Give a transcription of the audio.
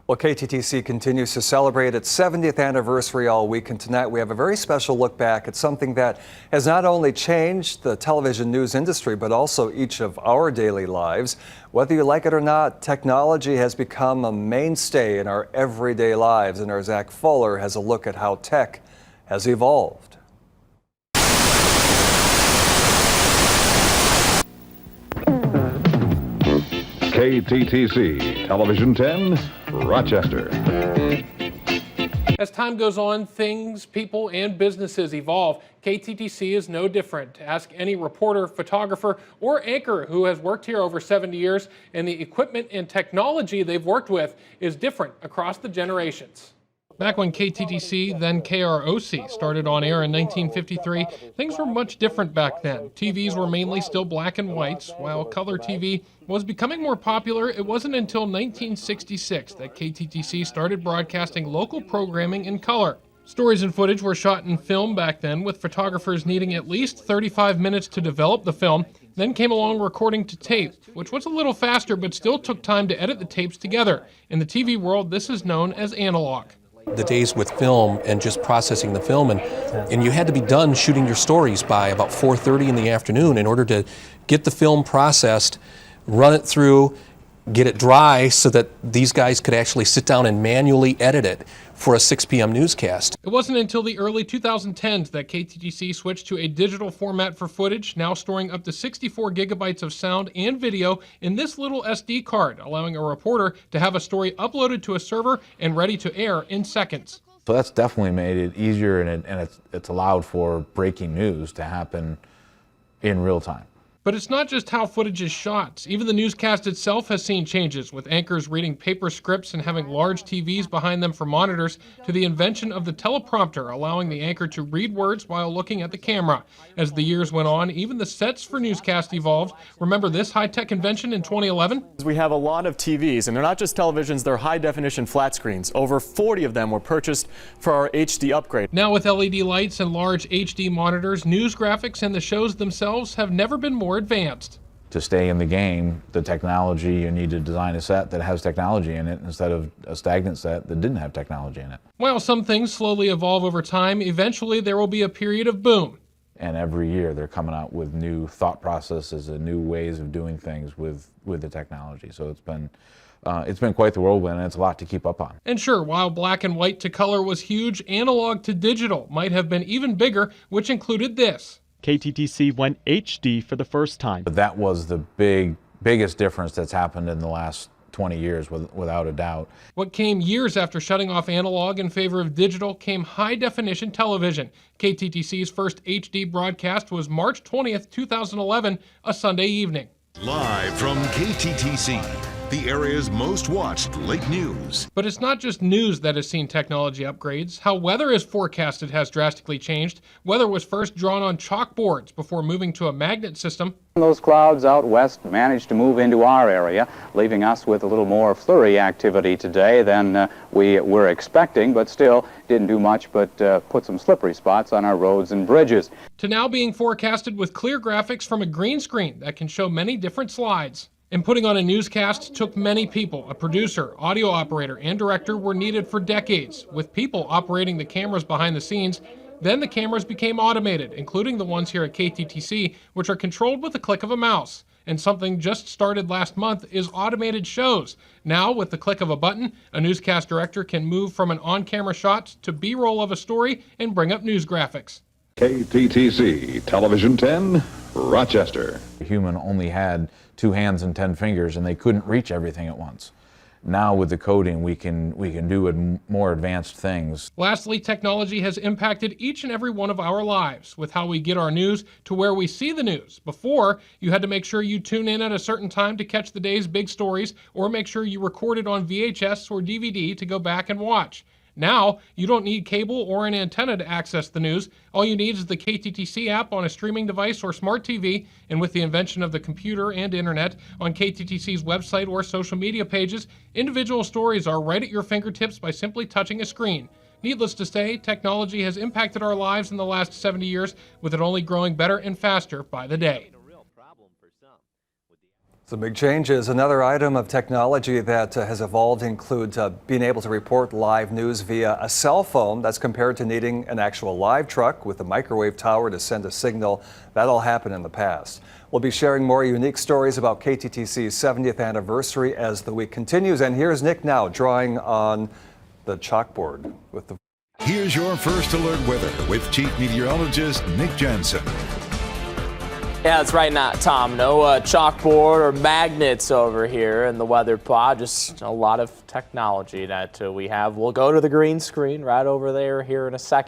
Well, KTTC continues to celebrate its 70th anniversary all week, and tonight we have a very special look back at something that has not only changed the television news industry, but also each of our daily lives. Whether you like it or not, technology has become a mainstay in our everyday lives, and our Zach Fuller has a look at how tech has evolved. KTTC Television 10, Rochester. As time goes on, things, people, and businesses evolve. KTTC is no different. Ask any reporter, photographer, or anchor who has worked here over 70 years, and the equipment and technology they've worked with is different across the generations. Back when KTTC, then KROC, started on air in 1953, things were much different back then. TVs were mainly still black and whites. While color TV was becoming more popular, it wasn't until 1966 that KTTC started broadcasting local programming in color. Stories and footage were shot in film back then, with photographers needing at least 35 minutes to develop the film. Then came along recording to tape, which was a little faster but still took time to edit the tapes together. In the TV world, this is known as analog. The days with film and just processing the film, and you had to be done shooting your stories by about 4:30 in the afternoon in order to get the film processed, run it through, get it dry so that these guys could actually sit down and manually edit it for a 6 p.m. newscast. It wasn't until the early 2010s that KTTC switched to a digital format for footage, now storing up to 64 gigabytes of sound and video in this little SD card, allowing a reporter to have a story uploaded to a server and ready to air in seconds. So that's definitely made it easier, and it's allowed for breaking news to happen in real time. But it's not just how footage is shot. Even the newscast itself has seen changes, with anchors reading paper scripts and having large TVs behind them for monitors, to the invention of the teleprompter, allowing the anchor to read words while looking at the camera. As the years went on, even the sets for newscast evolved. Remember this high-tech invention in 2011? We have a lot of TVs, and they're not just televisions, they're high-definition flat screens. Over 40 of them were purchased for our HD upgrade. Now with LED lights and large HD monitors, news graphics and the shows themselves have never been more advanced. To stay in the game, the technology, you need to design a set that has technology in it instead of a stagnant set that didn't have technology in it. While some things slowly evolve over time, eventually there will be a period of boom. And every year they're coming out with new thought processes and new ways of doing things with the technology. So it's been quite the whirlwind, and it's a lot to keep up on. And sure, while black and white to color was huge, analog to digital might have been even bigger, which included this. KTTC went HD for the first time. But that was the biggest difference that's happened in the last 20 years, without a doubt. What came years after shutting off analog in favor of digital came high-definition television. KTTC's first HD broadcast was March 20th, 2011, a Sunday evening. Live from KTTC, the area's most watched late news. But it's not just news that has seen technology upgrades. How weather is forecasted has drastically changed. Weather was first drawn on chalkboards before moving to a magnet system. Those clouds out west managed to move into our area, leaving us with a little more flurry activity today than we were expecting, but still didn't do much but put some slippery spots on our roads and bridges. To now being forecasted with clear graphics from a green screen that can show many different slides. And putting on a newscast took many people. A producer, audio operator, and director were needed for decades, with people operating the cameras behind the scenes. Then the cameras became automated, including the ones here at KTTC, which are controlled with the click of a mouse. And something just started last month is automated shows. Now, with the click of a button, a newscast director can move from an on-camera shot to B-roll of a story and bring up news graphics. KTTC Television 10, Rochester. A human only had 2 hands and 10 fingers, and they couldn't reach everything at once. Now with the coding, we can do more advanced things. Lastly, technology has impacted each and every one of our lives, with how we get our news to where we see the news. Before, you had to make sure you tune in at a certain time to catch the day's big stories, or make sure you recorded on VHS or DVD to go back and watch. Now, you don't need cable or an antenna to access the news. All you need is the KTTC app on a streaming device or smart TV, and with the invention of the computer and internet, on KTTC's website or social media pages, individual stories are right at your fingertips by simply touching a screen. Needless to say, technology has impacted our lives in the last 70 years, with it only growing better and faster by the day. Some big changes. Another item of technology that has evolved includes being able to report live news via a cell phone. That's compared to needing an actual live truck with a microwave tower to send a signal. That all happened in the past. We'll be sharing more unique stories about KTTC's 70th anniversary as the week continues. And here's Nick now drawing on the chalkboard with the. Here's your first alert weather with Chief Meteorologist Nick Jansen. Yeah, that's right, Tom. No chalkboard or magnets over here in the weather pod. Just a lot of technology that we have. We'll go to the green screen right over there here in a second.